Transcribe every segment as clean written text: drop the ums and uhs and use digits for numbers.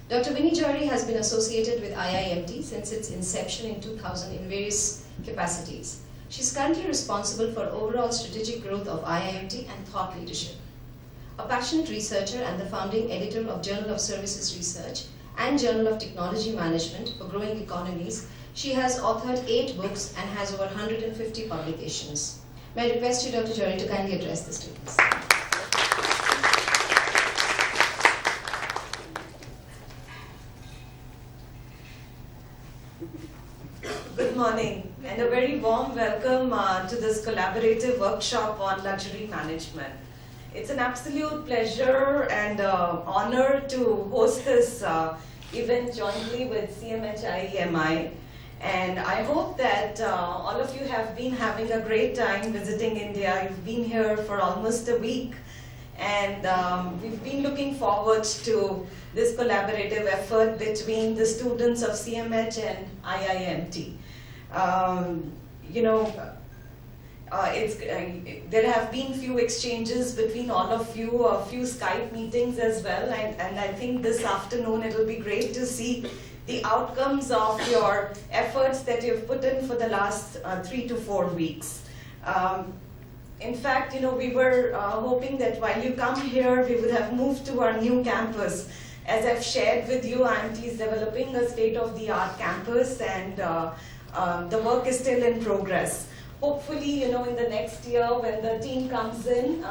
Dr. Winnie Johri has been associated with IIMT since its inception in 2000 in various capacities. She is currently responsible for overall strategic growth of IIMT and thought leadership. A passionate researcher and the founding editor of Journal of Services Research and Journal of Technology Management for Growing Economies, she has authored 8 books and has over 150 publications. May I request you, Dr. Johri, to kindly address the students. Good morning and a very warm welcome to this collaborative workshop on luxury management. It's an absolute pleasure and honor to host this event jointly with CMHI-EMI, and I hope that all of you have been having a great time visiting India. You've been here for almost a week, and we've been looking forward to this collaborative effort between the students of CMH and IIMT. There have been few exchanges between all of you, a few Skype meetings as well, and I think this afternoon it will be great to see the outcomes of your efforts that you've put in for the last 3 to 4 weeks. In fact, we were hoping that while you come here, we would have moved to our new campus. As I've shared with you, IIMT is developing a state-of-the-art campus, and the work is still in progress. Hopefully, in the next year when the team comes in,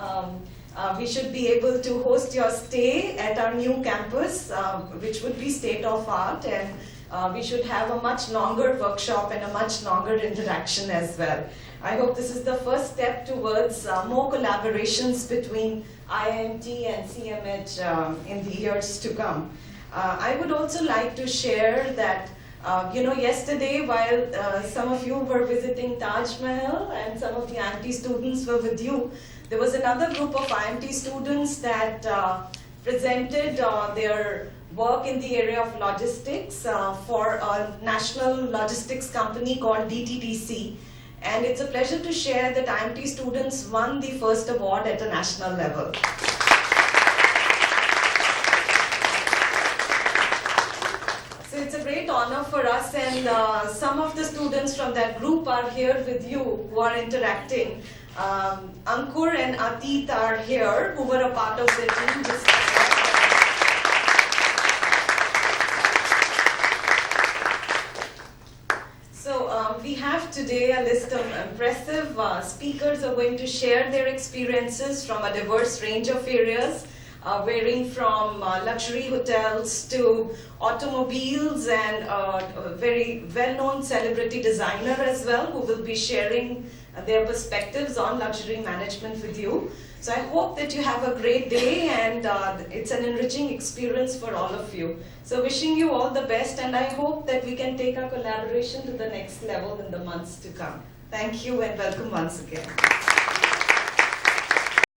we should be able to host your stay at our new campus, which would be state-of-art, and we should have a much longer workshop and a much longer interaction as well. I hope this is the first step towards more collaborations between IIMT and CMH in the years to come. I would also like to share that yesterday, while some of you were visiting Taj Mahal and some of the IIMT students were with you, there was another group of IIMT students that presented their work in the area of logistics for a national logistics company called DTDC. And it's a pleasure to share that IIMT students won the first award at a national level. So it's a great honor for us, and some of the students from that group are here with you who are interacting. Ankur and Atit are here, who were a part of the team. We have today a list of impressive speakers who are going to share their experiences from a diverse range of areas, varying from luxury hotels to automobiles, and a very well-known celebrity designer as well, who will be sharing their perspectives on luxury management with you. So I hope that you have a great day, and it's an enriching experience for all of you. So wishing you all the best, and I hope that we can take our collaboration to the next level in the months to come. Thank you and welcome once again.